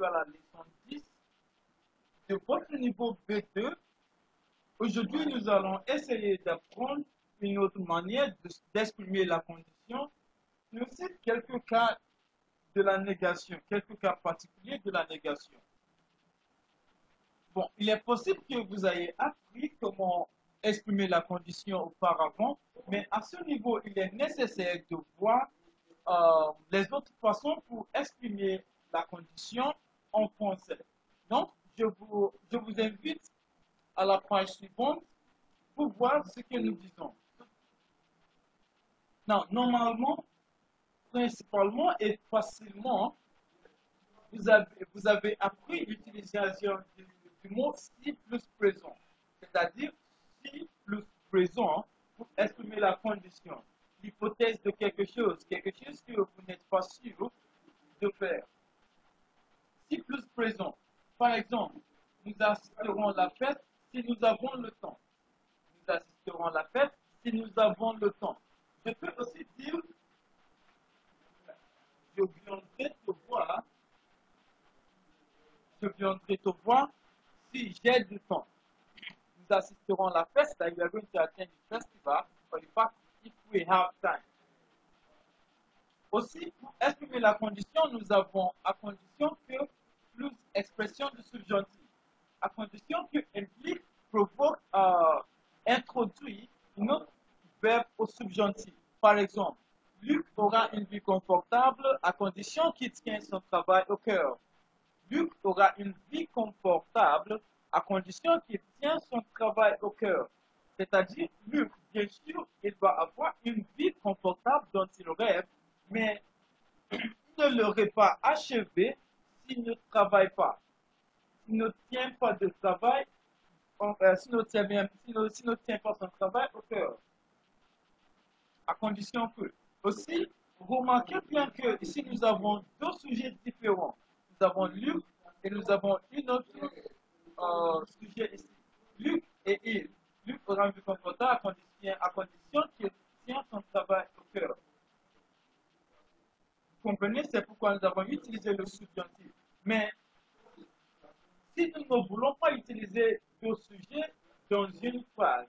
à la leçon 10 de votre niveau B2. Aujourd'hui, nous allons essayer d'apprendre une autre manière d'exprimer la condition, mais aussi quelques cas de la négation, quelques cas particuliers de la négation. Bon, il est possible que vous ayez appris comment exprimer la condition auparavant, mais à ce niveau, il est nécessaire de voir les autres façons pour exprimer la condition en français. Donc, je vous invite à la page suivante pour voir ce que nous disons. Non, normalement, principalement et facilement, vous avez appris l'utilisation du mot si plus présent, c'est-à-dire si plus présent pour exprimer la condition, l'hypothèse de quelque chose que vous n'êtes pas sûr de faire. Si plus présent, par exemple, nous assisterons à la fête si nous avons le temps. Nous assisterons à la fête si nous avons le temps. Je peux aussi dire, je viendrai te voir. Je viendrai te voir si j'ai du temps. Nous assisterons à la fête, that we are going to attend the festival, but in fact, if we have time. Aussi, pour exprimer la condition, nous avons à condition que plus expression du subjonctif. À condition que implique, provoque, introduit un autre verbe au subjonctif. Par exemple, Luc aura une vie confortable à condition qu'il tienne son travail au cœur. Luc aura une vie confortable à condition qu'il tienne son travail au cœur. C'est-à-dire, Luc, bien sûr, il va avoir une vie confortable dont il rêve, mais il ne l'aurait pas achevé s'il ne travaille pas. S'il ne tient pas de travail, s'il ne tient pas son travail au cœur. À condition que. Aussi, remarquez bien que ici nous avons deux sujets différents. Nous avons Luc et nous avons une autre sujet ici. Luc et il. Luc aura une vie confortable à condition qu'il tient son travail au cœur. Vous comprenez, c'est pourquoi nous avons utilisé le subjonctif. Mais si nous ne voulons pas utiliser deux sujets dans une phrase,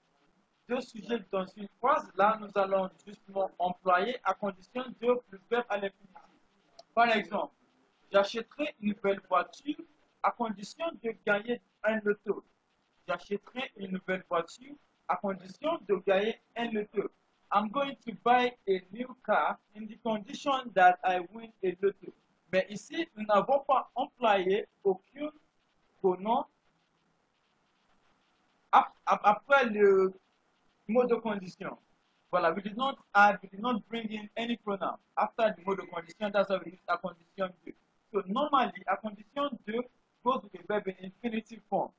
là nous allons justement employer à condition de plus verbe à l'infinitif. Par exemple, j'achèterai une nouvelle voiture à condition de gagner un loto. J'achèterai une nouvelle voiture à condition de gagner un loto. I'm going to buy a new car in the condition that I win a loto. Mais ici, nous n'avons pas employé aucun pronom après le mot de condition. Voilà, we did not bring in any pronoun after the mode of condition. That's why we use a condition 2. So normally, a condition 2 goes with the verb in infinitive form.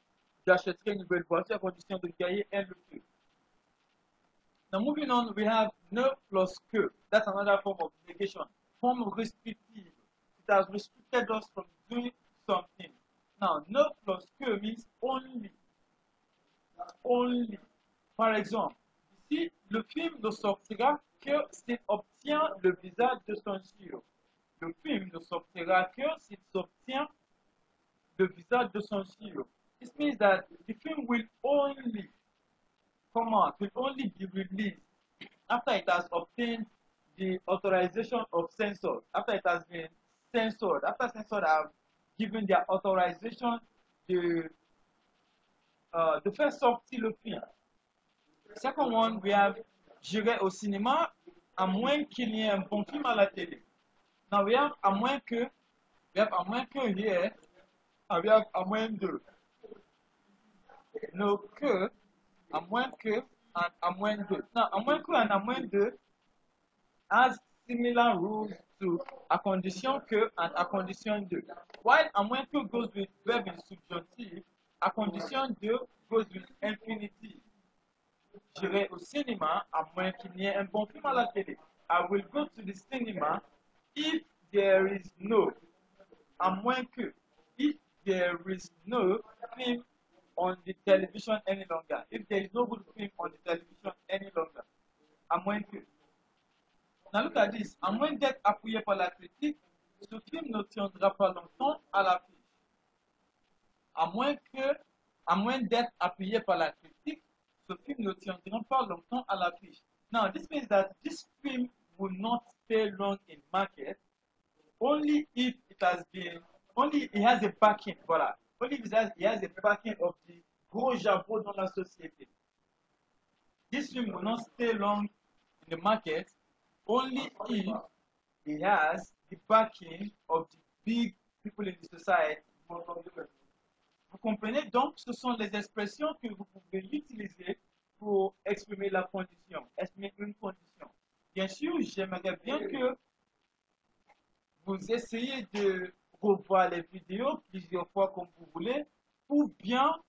J'achèterai une nouvelle voiture à condition de gagner un loto. Now moving on, we have ne plus que. That's another form of negation. Form restrictive. It has restricted us from doing something. Now, ne plus que means only. Only. Par exemple, ici, le film ne sortira que s'il obtient le visa de son sûr. Le film ne sortira que s'il obtient le visa de son sûr. This means that the film will only come out, will only be released after it has obtained the authorization of censors, after it has been censored, after censors have given their authorization de faire sortir le film. Second one, we have j'irai au cinéma à moins qu'il y ait un bon film à la télé. Now we have à moins que, here, and we have à moins de. No que, à moins que, and à moins de. Now, à moins que and à moins de has similar rules to à condition que and à condition de. While à moins que goes with verb in subjunctive, à condition de goes with infinitive. J'irai au cinéma à moins qu'il n'y ait un bon film à la télé. I will go to the cinema if there is no. À moins que. If there is no film on the television any longer. If there is no good film on the television any longer. À moins que. Now look at this. À moins d'être appuyé par la critique, ce film ne tiendra pas longtemps à l'affiche. à moins d'être appuyé par la critique, ce film ne tiendra pas longtemps à l'affiche. Now, this means that this film will not stay long in market only if it has been, only it has a backing, voilà. Only if it has a backing of the gros jabot dans la société. This film will not stay long in the market only if it has the backing of the big people in the society. Vous comprenez? Donc, ce sont les expressions que vous pouvez utiliser pour exprimer la condition, exprimer une condition. Bien sûr, j'aimerais bien que vous essayez de revoir les vidéos plusieurs fois comme vous voulez pour bien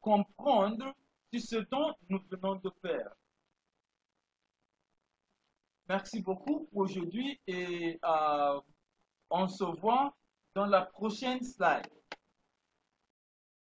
comprendre ce dont nous venons de faire. Merci beaucoup pour aujourd'hui et on se voit dans la prochaine slide.